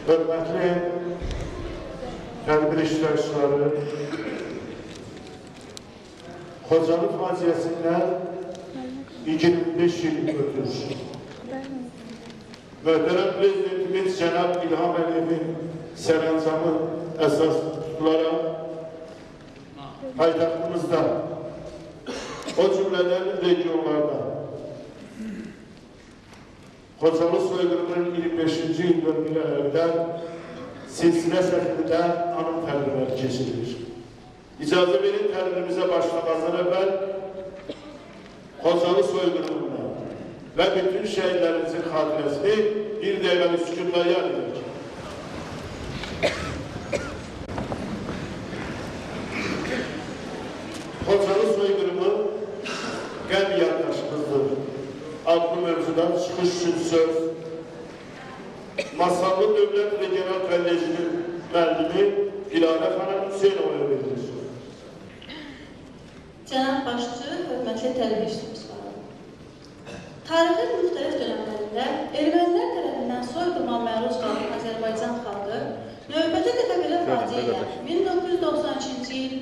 Hörmətli tədbir iştirakçıları, Xocalı faciəsindən 25 il ötür. Möhtərəm Prezidentimiz Cənab İlham Əliyevin sərəncamı əsas tutularaq paytaxtımızda, o cümlədən regionlarda Xocalı soyqırımının 25-ci il dönümündə silsilə şəklində anım tədbirləri keçirilir. İcazə verin tədbirimizə başlamazdan əvvəl Xocalı soyqırımına və bütün şəhidlərimizin xatirəsini bir dəqiqəli sükutla yad edirik. Xocalı soyqırımı qəm yaddaşımızdır. Adlı mövzudan çıxış üçün söz Masallı Dövlət Regional Kollecinin müəllimi Dilarə xanım Hüseynovaya verilir. Cənab Başçı, hörmətli tələbəçimiz var. Tarixin müxtəlif dönəmlərində ermənilər tərəfindən soyqırıma məruz qalan Azərbaycan xalqı növbəti dəfə belə faciə ilə 1992-ci il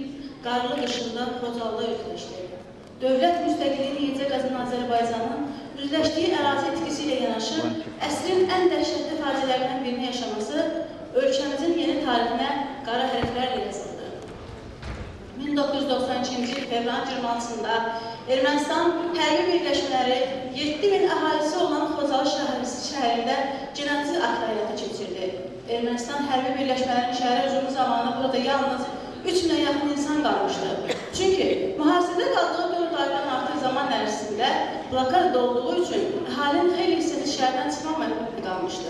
qarlı qışında Xocalıda üzləşdi. Dövlət müstəqilliyini yecə qazanan Azərbaycanın üzləşdiyi ərazi etkisi ilə yanaşı əsrin ən dəhşətli faciələrindən birini yaşaması ölkəmizin yeni tarixinə qara hərflərlə yazıldı. 1992-ci il fevralın 26-sında Ermənistan hərbi birləşmələri 7000 əhalisi olan Xocalı şəhərində cinayəti akt həyata keçirdi. Ermənistan hərbi birləşmələrinin şəhərə hücumu zamanı burada yalnız 3000-ə yaxın insan qalmışdı. Çünki mühasirədə qaldığı 4 aydan artıq zaman ərzində blokada olduğu üçün əhalinin xeyli hissəsi şəhərdən çıxmaq məcburiyyətində qalmışdı.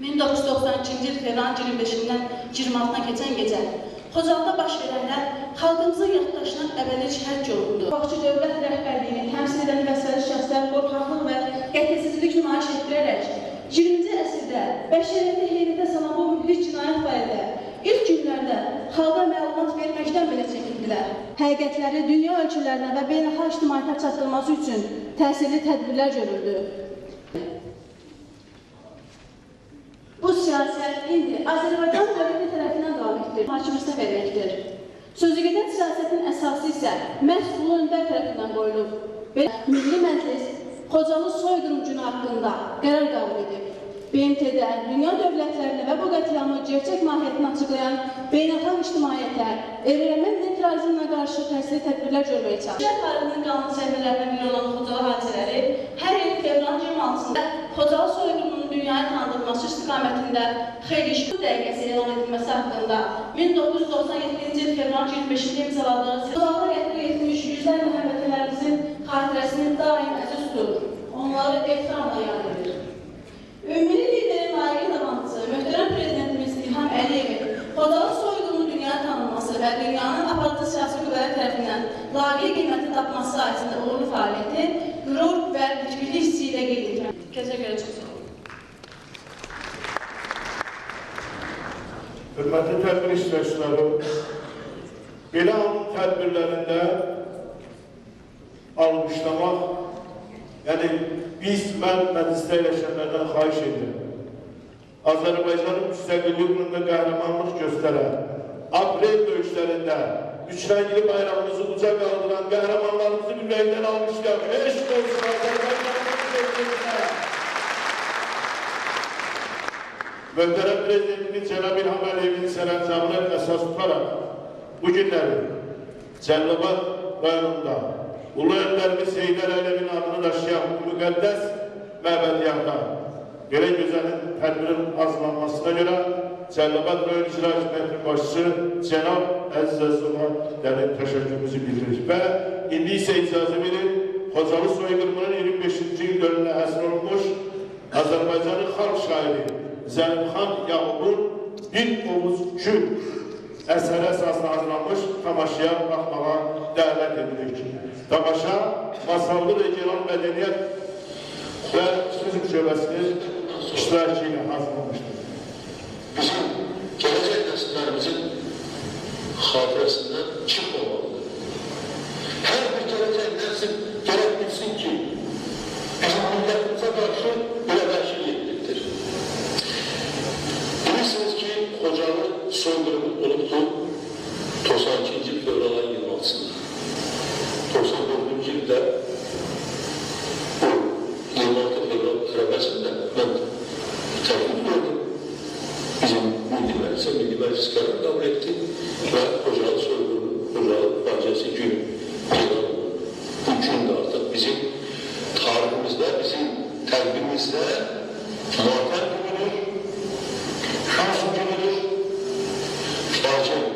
1992-ci il fevralın 25-dən 26-dan keçən gecə Xocalıda baş verənlər xalqımızın yaddaşına əbədici hərc olundu. Baxçı dövlət rəhbərliyini təmsil edən vəsvəli şəxslər qorxaqlıq və qətiyyətsizlik nümayiş etdirərək 20-ci əsrdə bəşəriyyətə heyrətə salan bu mühlis cinayət barədə ilk günlərdə xalqa məlumat verməkdən belə çəkildilər. Həqiqətləri dünya ölkələrinə və beynəlxalq ictimaiyyətə çatdırılması üçün təsirli tədbirlər görüldü. Bu siyasət indi Azərbaycan dövləti tərəfindən davetdir, hakimiyyətinə verməkdir. Sözügedən siyasətin əsası isə məhz Ulu Öndər tərəfindən qoyulub və Milli Məclis Xocalı soyqırım günü haqqında qərar qəbul edib. BMT-də dünya dövlətlərinə və bu qətliamı gerçək mahiyyətini açıqlayan beynəlxalq ictimaiyyətə erməni neytralizminə qarşı təsirli tədbirlər görməyə çalışır. Şəhər tarixinin qanun səhifələrindən biri olan Xocalı hadisələri hər il fevralın 26-sında Xocalı soyqırımının dünyaya tanıdılması istiqamətində xeyli iş dəqiqəsi elan edilməsi haqqında 1997-ci il fevralın 25-də imzaladığı Xocalıda qətlə yetmiş yüzlərlə həmvətənlərimizin xatirəsini daim əziz tutur, onları ehtiramla yad edir. Ümumi liderin layiqli davranışı, möhtərəm Prezidentimiz İlham Əliyevin Xocalı soyqırımının dünyaya tanınması və dünyanın aparıcı siyasi qüvvələri tərəfindən layiqli qiyməti tapması sayəsində uğurlu fəaliyyəti, qürur və dikbilik hissi ilə qeyd edirəm. Kəsə görə çox sağ olun. Hörmətli tədbir iştirakçıları, belə anın tədbirlərində alqışlamaq, yəni mən məclisdə eləşənlərdən xahiş edirəm. Azərbaycanın müstəqillik uğrunda qəhrəmanlıq göstərən, aprel döyüşlərində üçrəngli bayrağımızı uca qaldıran qəhrəmanlarımızı ürəkdən almışlar. Eşq olsun Azərbaycanın müstəqilliyinə. Möhtərəm Prezidentimiz Cənab İlham Əliyevin sərəncamını əsas tutaraq bu günləri Cəlilabad rayonunda Ulu Öndərimiz Heydər Əliyevin adını daşıyan müqəddəs məbədiyyatda belə gözəlin tədbirin hazırlanmasına görə Cəlilabad rayon icra hakimiyyətinin başçısı Cənab Əziz Əzizova dərin təşəkkürümüzü bildiririk və indi isə icazə verin Xocalı soyqırımının 25-ci il dönümünə həsr olunmuş Azərbaycanın xalq şairi Zəlimxan Yaqubun Bir Oğuz Kül əsəri əsasına hazırlanmış tamaşaya baxmağa dəvət edilir. Tamaşa Masallı Regional Mədəniyyət və Turizm Şöbəsinin iştirakı ilə hazırlanmışdır. Bizim gələcək nəsillərimizin xatirəsindən kim olmalıdır? Hər bir gələcək nəsil gərək bilsin ki, bizim millətimizə qarşı belə vəhşi yenilikdir. 26 fevral arabasında ben tarafını gördüm. Bizim Milli Meclis kararı kabul etti ve Kocaeli soygunu, Kocaeli faciası günü ilan oldu. Bu gün de artık bizim tarihimizde, bizim kalbimizde matem günüdür, şans günüdür, facia günüdür.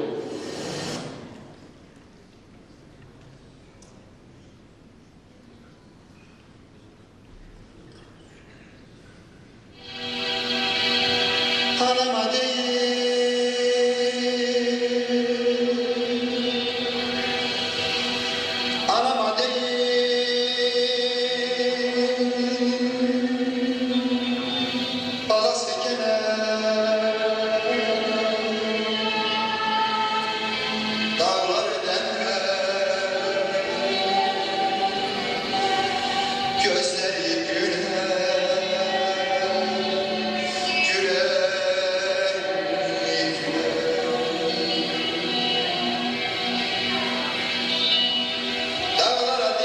Anama bala sekene dağlar edenler gözleri güler dağlara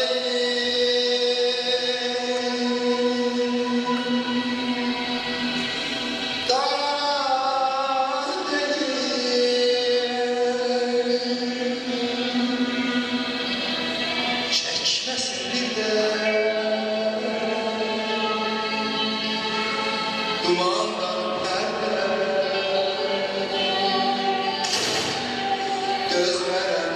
çekmesin bir de dumandan perde göz veren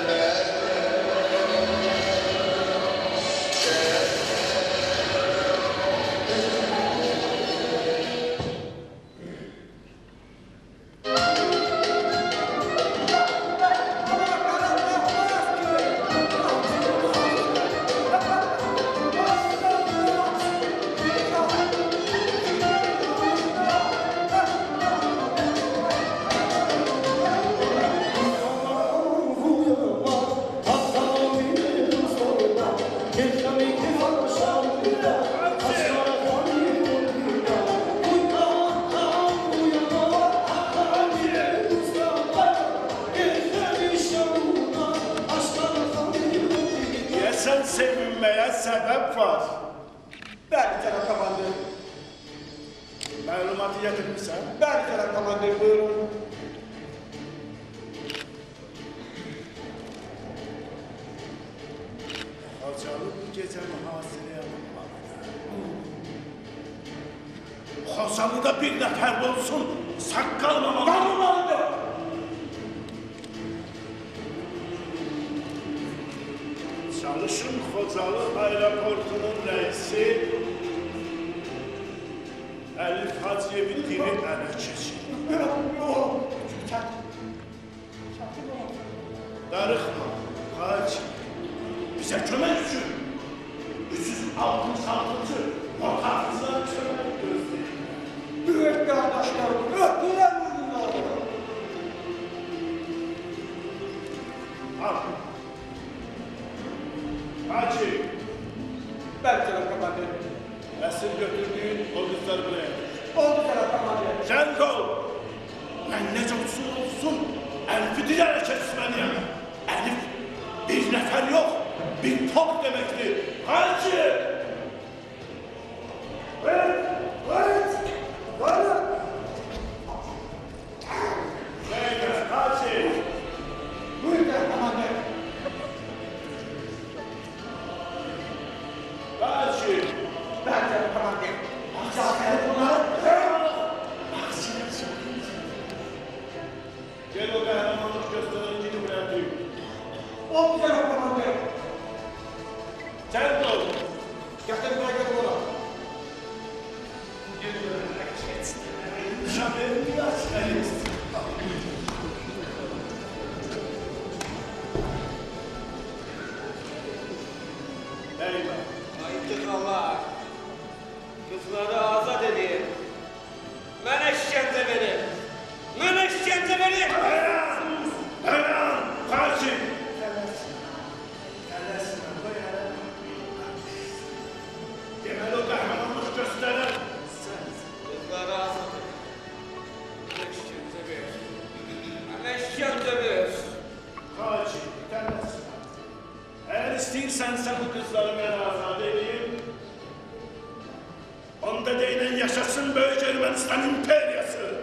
Sen sevinmeye sebep var. Bəli, cənab komandir. Məlumatı getirmişsən. Bəli, cənab komandir, buyurun. Xocalı bu gecə mühasirəyə alınmalıdır. Xocalıda bir nəfər olsun, sak qalmamalı. Qalmalıdır. Çalışın Xocalı aeroportunun rəisi Əlif Hacıyevin dini ələ keçir. Darıxma, Hacı. Bizə kömək üçün 366-cı otaqçıdan kömək gözləyir. Böyük qardaşlarım, öpürəm bunları. Al. Hacı, Bəli, cənab komandir. əsir götürdüyün o qızlar buraya. Oldu, cənab komandir. Cəld ol. Mən necə olsun, Əlif'i digərə keçməliyəm. Əlif bir nəfər yox, bir top deməkdir. Hacı! Buyurun. Neydə, Hacı? Buyurun, cənab komandir. Hacı! Bəli, cənab komandir. İcazəli bunları. Gel o qəhrəmanlıq göstərən gidi buraya duy. Oldu, cənab komandir. Cəld ol. Gətir buraya gətir buna. Şaberin biraz Əlif. Eyvah. Ayıptı krallar. Kızları azat edin. Mənə işkəncə verin. Mənə işkəncə verin. Dayan! Hacı! Tələsmə, dayan. Deməli o qəhrəmanlıq göstərən sən. Kızları azat edin. Mənə işkəncə Bakü'de deyilən yaşasın Böyük Ermənistan imperiyası.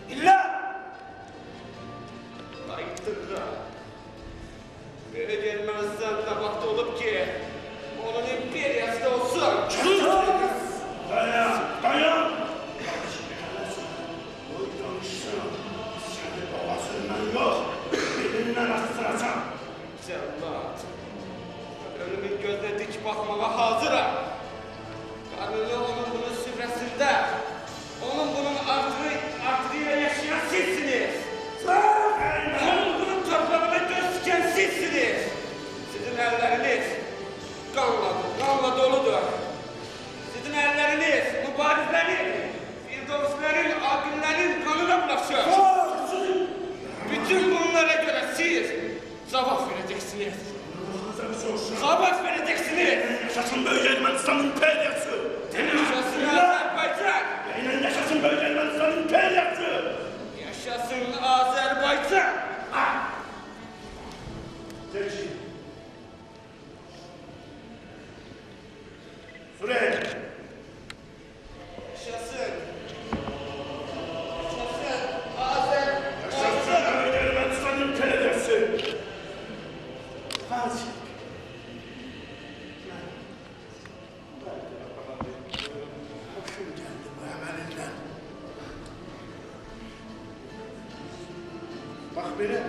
İlla! Ayıptırlar. Büyük Ermenistan'da vakti olup ki onun imperiyası da olsun. Dayan, dayan. Bu danışsın. Seni babasından yok, elinden astıracağım. Cellat. Ölümün gözüne dik bakmağa hazırım. Karnını onun bunun süfresinde, onun bunun artırıyla yaşayan sizsiniz. Onun bunun torpağına göz diken sizsiniz. Sizin elleriniz kanla doludur. Sizin elleriniz mübarizlerin, firdevslerin, akillerin kanına bulaşır. Bütün bunlara göre siz cevap vereceksiniz. Cevap vereceksiniz. Yaşasın Böyük Ermənistan imperiyası. Yaşasın Azerbaycan. Deyilən yaşasın Böyük Ermənistan imperiyası. Yaşasın Azerbaycan. Zeki. Süreyya. Yaşasın. Yaşasın Yaşasın Azerbaycan. Böyük Ermənistan imperiyası. Hadi. Hoşum geldi bu əməlindən. Bax belə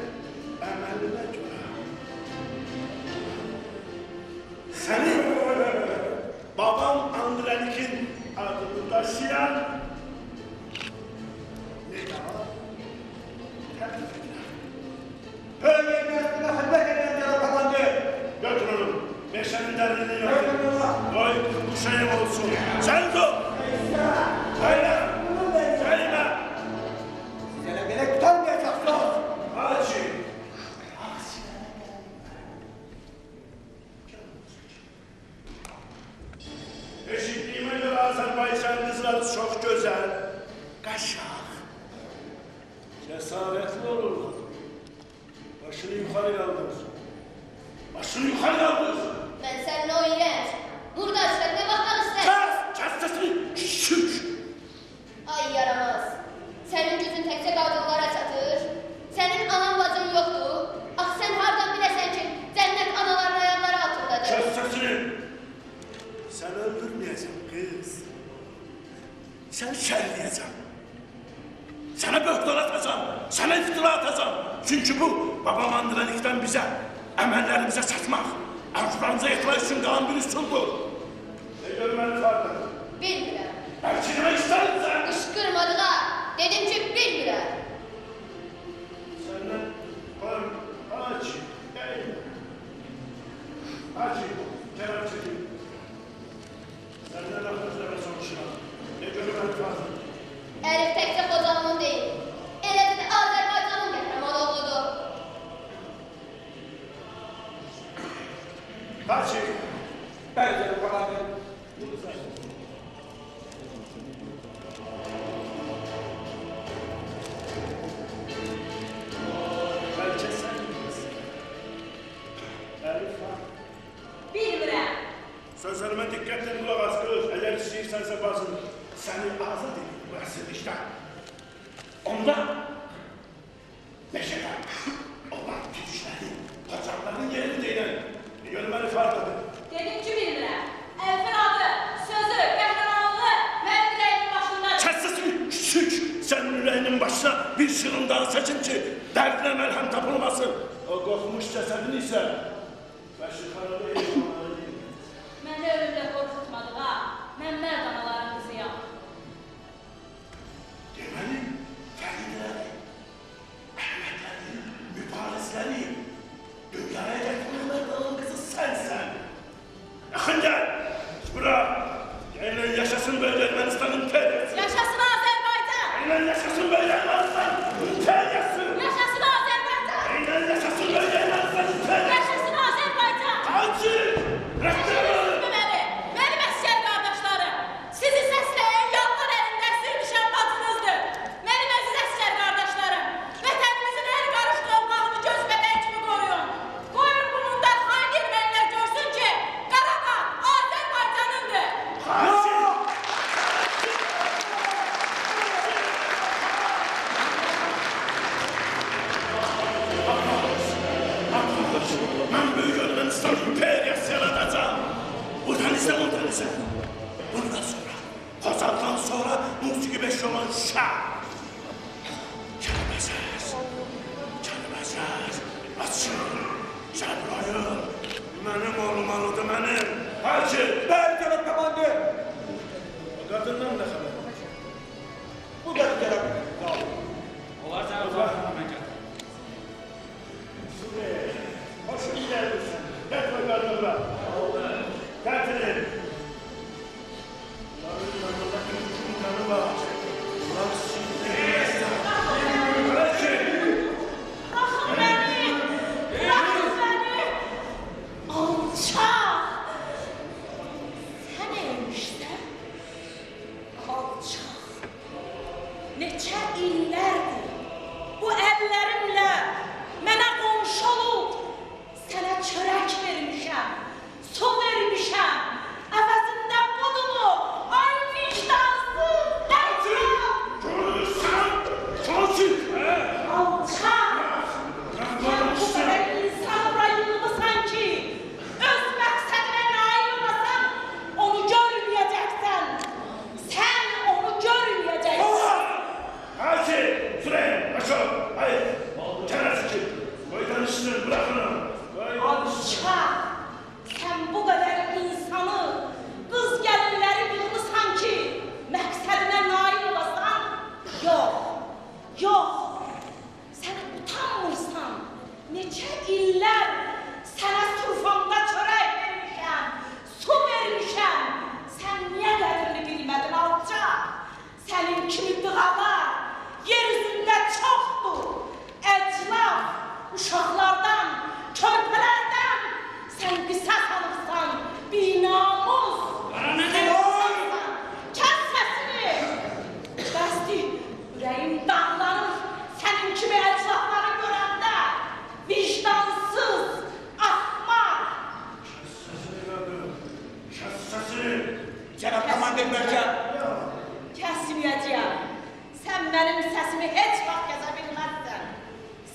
əməlinə görə səni babam Andrenik'in adını daşıyan neydi o? Təklif edirəm. Böyle bir hizmet eden cevap kazandı. Götür onu. Meşenin derdini götür. Koy bu şeyim olsun. Sen dur. Söyle. Söyle. Size gerek tutanmayacaksınız. Hacı. Eşitliğime göre Azerbaycan kızları çok güzel. Kaşak. Cesaretli olurlar. Başını yukarı kaldır. Başını yukarı kaldır. Ben seninle oynayacağım. Burada işte ne bakmak ister? Kes sesini. Şüş. Ay yaramaz. Senin gücün tekçe qadınlara çatır. Senin anan bacın yoktu. Ah sen hardan bilesen ki cennet anaların ayakları altındadır. Kes sesini. Sen öldürmeyeceğim kız. Sen şerleyeceğim. Sana böhtan atacağım. Sana iftira atacağım. Çünkü bu babam Andrenik'ten bize, emellerimize satmak, arzularımıza yetmek için kalan bir üsuldur. Ne görmeniz vardır? Bilmirəm. Belki ne istersen. Qışqırmadı da. Dedim ki bilmirəm. Senden var, aç, gel. Aç, kenara çekil. Senden aklınızda ve sonuçuna. Ne görmeniz vardır? Elif tekçe kocanın değil. Elif de Azerbaycan'ın qəhrəman oğludur. Kaçı. Böyle cevap kazandı. Belki sen bilirsin. Elif ha. Bilmirəm. Sözlerime dikkatle kulak as kız. Eğer istəyirsense bazın seni azat edin bu esirlikten. Onda meşeden olan güçleri, kaçakların yerini değinen görmeni fark edin. Dedim ki bilmirəm. Əlfiradı, sözü, qəhrəmanlığı mənim ürəyimin başındadır. Kes sesini, şük! Senin yüreğinin başına bir şırın daha seçin ki derdine merhem tapılmasın. O korkmuş cesedini ise başı karalı eyvallah edin. Məni ölümlə qorxutmadı ha. Mən mərd anaların qızıyam. Deməli, Fəridləri, Əhmədləri, mübarizləri, dünyaya gətirməklə qalan qızı sənsən. Yaxın gəl, bura, yenə yaşasın böyle Ermənistan imperiyası. Yaşasın Azərbaycan! Yenə yaşasın böyle Ermənistan imperiyası. Yaşasın Azərbaycan! Yenə yaşasın böyle Ermənistan imperiyası. Yaşasın Azərbaycan! Hacı, rəhbər olun. Mənim əsgər qardaşlarım, sizi səsləyən yalvar əlində əsir düşən bacınızdır. Mənim əziz əsgər qardaşlarım, vətənimizin hər qarış torpağını göz bəbəyi kimi qoruyun. Qoyun bunun da xain ermənilər görsün ki, Qarabağ Bizden odanıza. Bundan sonra, Kozan'dan sonra musiki beş olan Şah. Canımazar, açın, Cəbrayıl, mənim olmalıdır, mənim. Hacı, Bəli, cənab komandir. o qadından da xəbər. Bu qədər cənab. Onlar sənə uzaqdan mən gəl. Hoş geldin. Get bakalım bura. Getirin. Bunların yanındaki üçünün kanı var. Ulan şimdi Bırakın beni! Bırakın beni! Alçak! Sen neymişsən? Alçak! Neçə illərdir bu əllərimlə mənə qonşu olub, sənə çörək vermişəm, su vermişəm, əvəzində budumu, ay vicdansız, alçak! Alçak! Sən bu qədər insan rayılmısan ki, öz məqsədinə nail olasan, onu görməyəcəksən. Sən onu görməyəcəksən. Hacı, Süleyman, aşağı. Hayır. Kenara çıkın. Boydan işini bırakın. Alçak! Sən bu qədər insanı, qız gəlinləri yığmısan ki, məqsədinə nail olasan, yox, yox. Sən utanmırsan, neçə illər sənə surfamda çörək vermişəm, su vermişəm. Sən niyə qədrini bilmədin alçaq? Sənin kimi dığalar yer üzündə çoxdur. Əclaf, uşaqlardan, körpələrdən sən qisas alıbsan, binamus. Sən usansan, kəs səsini. Bəsdir, ürəyim dağlanır sənin kimi əclafları görəndə. Vicdansız, axmaq. Cənab komandir bəlkə. Kəsməyəcəyəm. Sən mənim səsimi heç vaxt kəsə bilməzsən.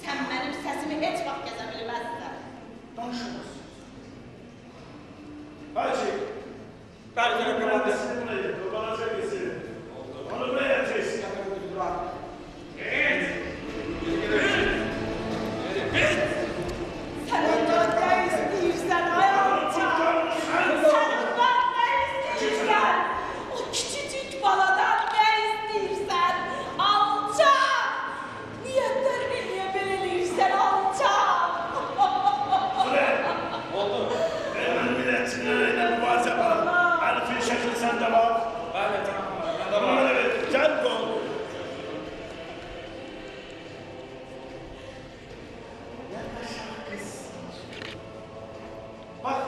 Sən mənim səsimi heç vaxt kəsə bilməzsən. Danışınız. Hacı. Bəli, cənab komandir. Sizi buraya getir. O balaca gitsin. Onu buraya yatırız. Sən ondan nə istəyirsən, ay alçaq? Sən ondan nə istəyirsən? O küçücük baladan nə istəyirsən? Alçaq! Niyyətlərini niyə belə eləyirsən, alçaq? Benim milletçilerine mübarizə var. Elif'in şekli sende var. Bəli, cənab komandir. Mən də Bana var. da ver. Gel kol. Bak.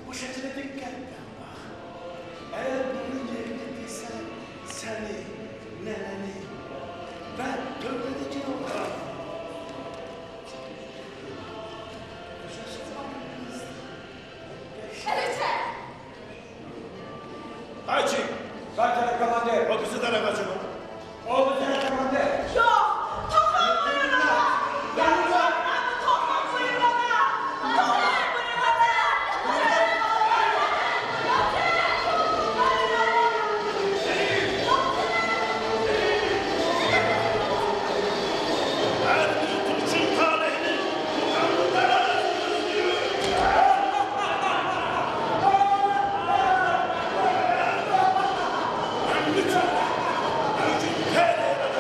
Bu şekilde dikkatle bak. Eğer bunun yerine değilse seni, neneni ve dövmedeki o kadar. Elif'e! Hacı. Bəli, cənab komandir. O kızı da kaçırma. Oldu cənab komandir. Yox! Toxunmayın ona! Yanacaqlarını toxunmayın ona! Toxunmayın ona! Her bir Türk'ün talihini kanunlara lütfen. Her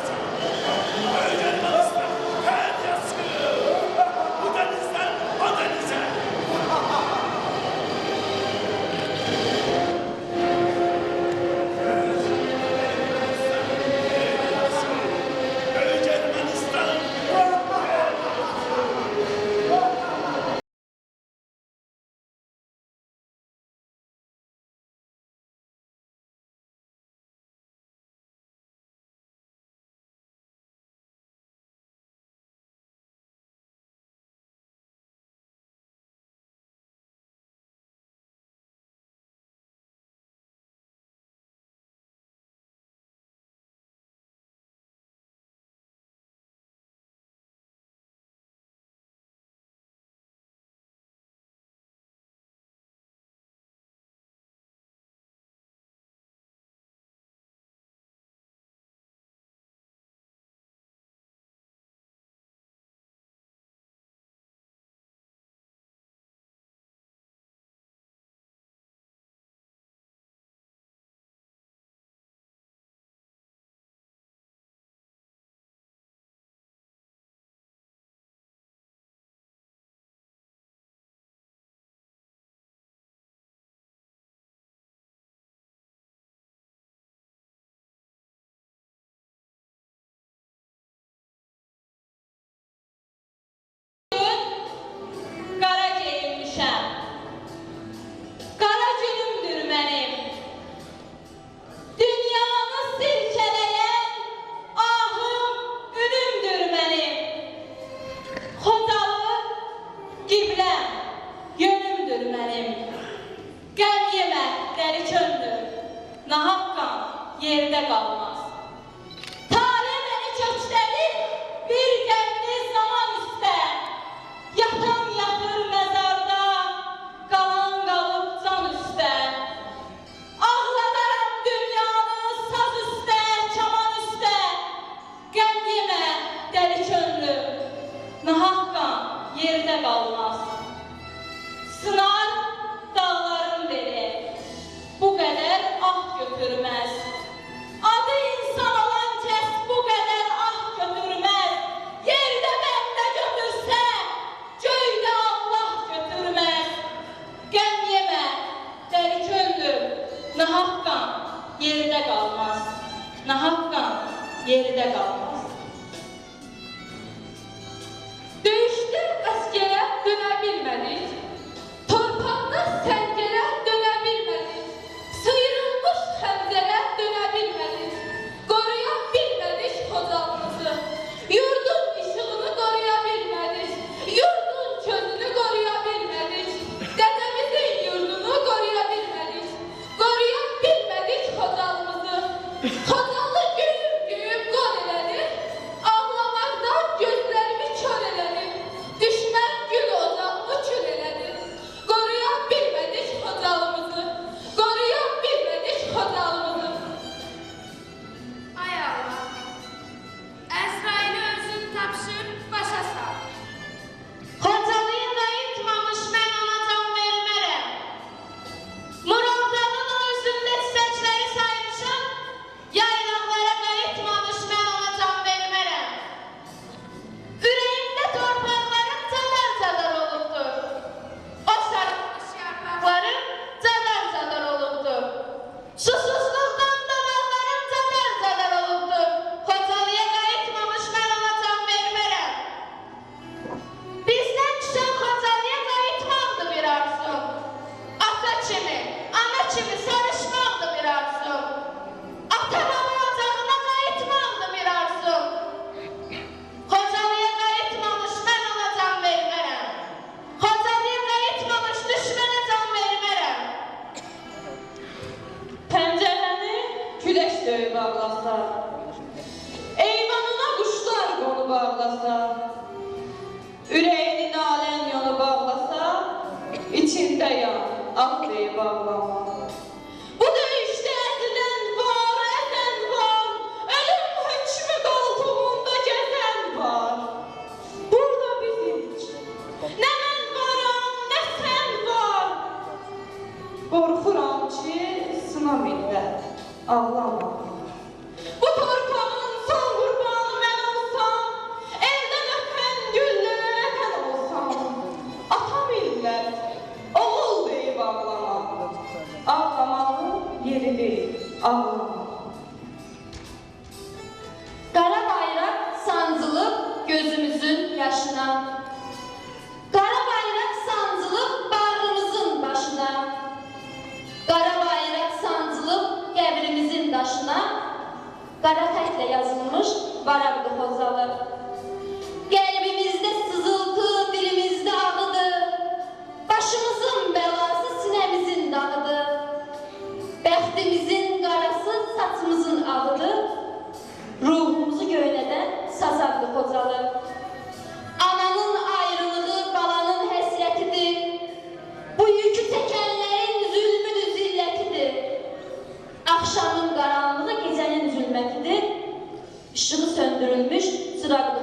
Qəm yemə, dəli könlüm, nahaq qan yerdə qalmaz. Talih məni köklədir bir qəmli zaman üstə, yatan yatır məzarda, qalan qalıb can üstə. Ağladaram dünyanı saz üstə, kaman üstə, qəm yemə, dəli könlüm, nahaq qan yerdə qalmaz. Sınar dağların beni, bu qədər ah götürməz. Adı insan olan kəs bu qədər ah götürməz. Yerdə məndə götürsə, göydə Allah götürməz. Qəm yemə, dəli könlüm, nahaq qan yerdə qalmaz. Nahaq qan yerdə qalmaz. Döyüşdə əskərə dönə bilmədik. Torpaqda səngərə dönə bilmədik. Sıyrılmış xəncərə dönə bilmədik. Qoruya bilmədik Xocalımızı. Yurdun işığını qoruya bilmədik. Yurdun közünü qoruya bilmədik. Dədəmizin yurdunu qoruya bilmədik. Qoruya bilmədik Xocalımızı. Xocalı gülüb qol elədi. Ağlamaqdan gözlərimi kör elədi. Düşmən gül ocağımı kül elədi. Qoruya bilmədik Xocalımızı. Qoruya bilmədik Xocalımızı. Ay Allah, Əzraili özün tapşır, başa sal. Xocalıyı qayıtmamış mən ona can vermərəm. Murovdağın o üzündə çiçəkləri saymışam, yaylaqlara qayıtmamış mən ona can vermərəm. Ürəyimdə torpaqlarım cadar-cadar olubdur. O sarılmış yarpaqlarım cadar-cadar olubdur. Susuzluqdan dodaqlarım cadar-cadar olubdur. Xocalıya qayıtmamış mən ona can vermərəm. Bizdən düşən Xocalıya qayıtmaqdır bir arzum. Ata kimi, ana kimi sarışmaqdır bir arzum. Ata-baba ocağına qayıtmaqdır bir arzum. Xocalıya qayıtmamış mən ona can vermərəm. Xocalıya qayıtmamış düşmənə can vermərəm. Pəncərəni güləş döyüb ağlasa, eyvanına quşlar qonub ağlasa, ürəyini nalən yonub ağlasa, içində yan, ah deyib ağlama. Bu döyüşdə əzilən var, əzən var, ölüm hökmü qoltuğunda gəzən var. Burada bizim üçün nə mən varam, nə sən var. Qorxuram ki, sına millət, ağlama. Bu torpağın son qurbanı mən olsam, evdən öpən güllərə tən olsam, ata millət, oğul deyib ağlama. Ağlamanın yeri deyil, ağlama. Qara bayraq sancılıb gözümüzün yaşına. Qara bayraq sancılıb bağrımızın başına. Qara bayraq sancılıb qəbrimizin daşına. Qara xətlə yazılmış varaqdı Xocalı. Qəlbimizdə sızıltı, dilimizdə ağıdır. Başımızın bəlası sinəmizin dağıdır. Bəxtimizin qarası saçımızın ağıdır. Ruhumuzu göynədən sazaqdı Xocalı. Ananın ayrılığı balanın həsrətidir. Bu yükü çəkənlərin zülmüdür, zillətidir. Axşamın qaranlığı gecənin zülmətidir. İşığı söndürülmüş çıraqdı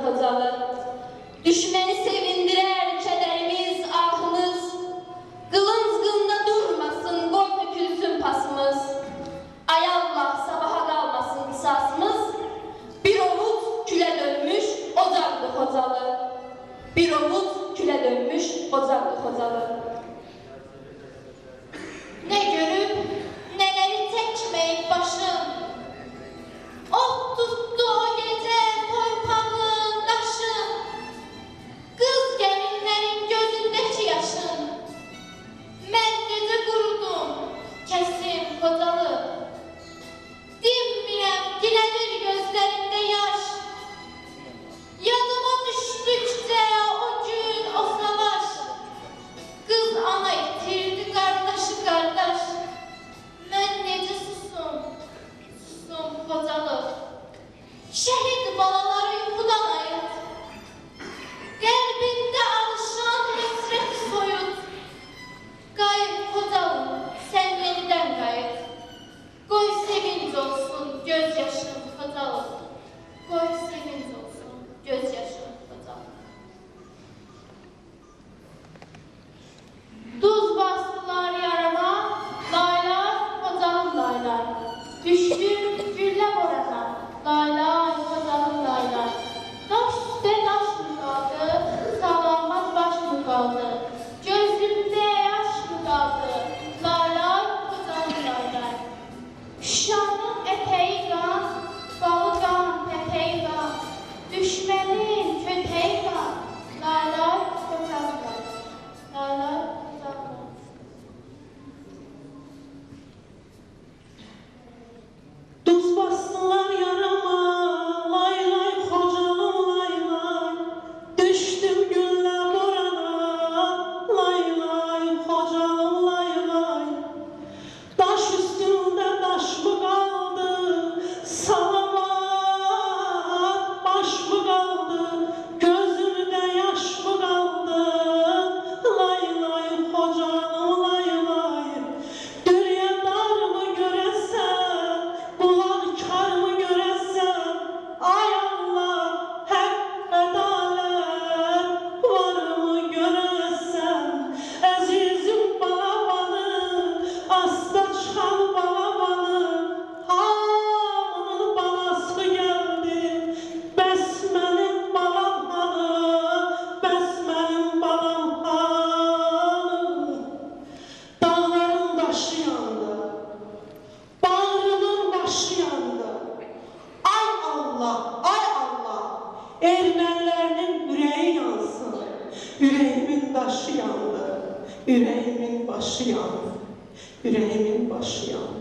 ürəyimin başıyan.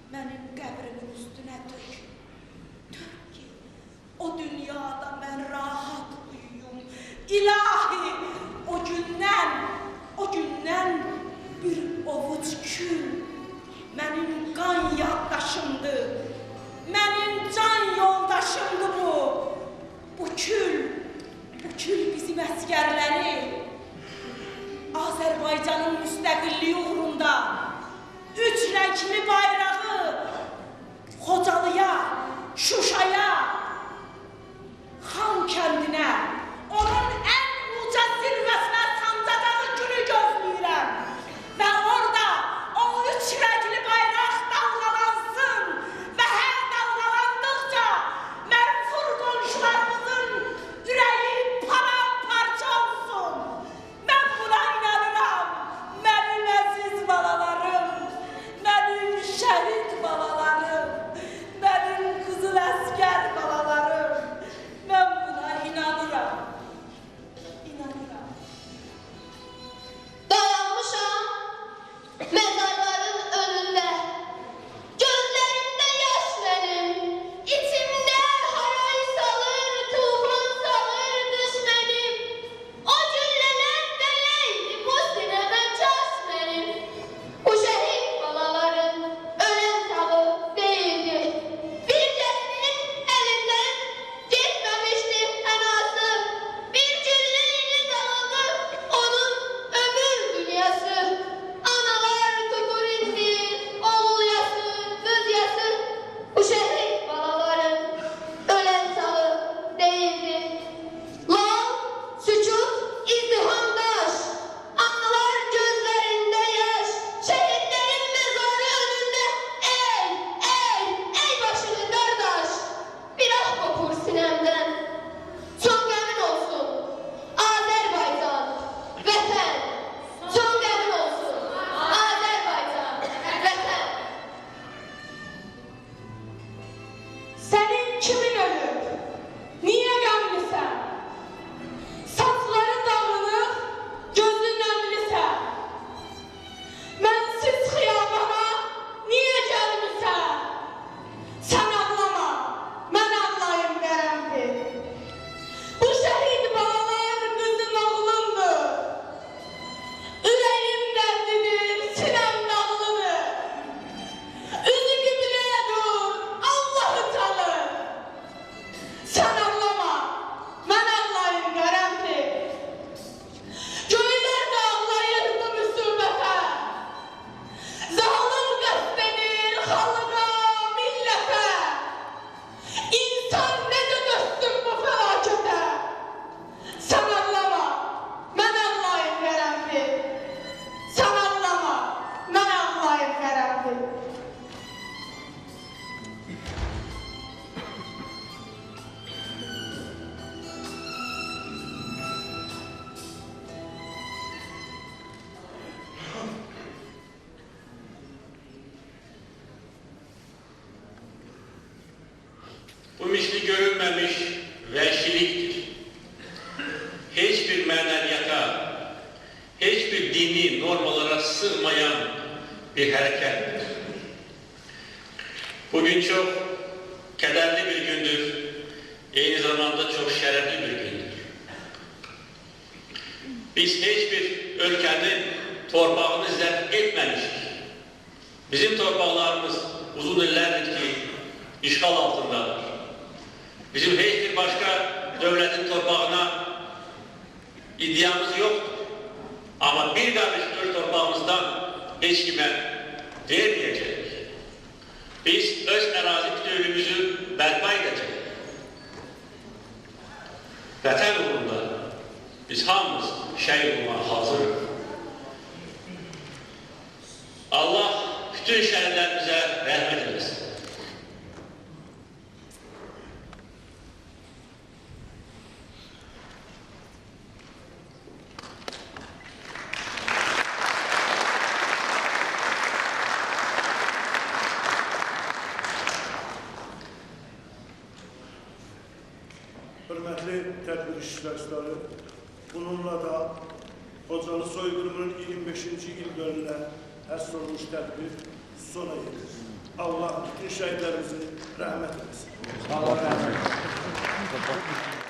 Mənim qəbrimin üstünə tök. Tök ki, o dünyada mən rahat uyuyum. İlahi, o gündən bir ovuc kül mənim qan yaddaşımdır. Mənim can yoldaşımdır bu. Bu kül bizim əskərləri Azərbaycanın müstəqilliyi uğrunda 3 rəngli bayrağı Xocalıya, Şuşaya, Xan kəndinə, onun ən uca zirvəsinə sancacağı günü gözləyirəm. Və orada o 3 rəngli bayraq dalğalansın və hər dalğalandıqca mənfur qonşularımızın ürəyi paramparça olsun. Mən buna inanıram, mənim əziz balam. etsin. Bu misli görülmemiş vəhşiliktir. Hiçbir mənəviyyata, hiçbir dini normalara sığmayan bir harekettir. Bugün çok kederli bir gündür, aynı zamanda çok şerefli bir gündür. Biz hiçbir ülkenin torpağını zəbt etmemişik. Bizim torpaqlarımız uzun illərdir ki, işgal altındadır. Bizim hiçbir başka devletin torpağına iddiamız yoktur. Ama bir daha biz torpağımızdan hiç kime vermeyeceğiz. Biz öz erazi bütünlüğümüzü bərpa edeceğiz. Vətən uğrunda biz hamımız şəhid olmağa hazırıq. Allah bütün şəhidlərimizə rəhmət edilsin. Hörmətli tədbir iştirakçıları, bununla da Xocalı soyqırımının 25-ci il dönümünə həsr olmuş tədbir sona yetir. Allah bütün şəhidlərimizin rəhmət etsin. Allah rəhmət etsin.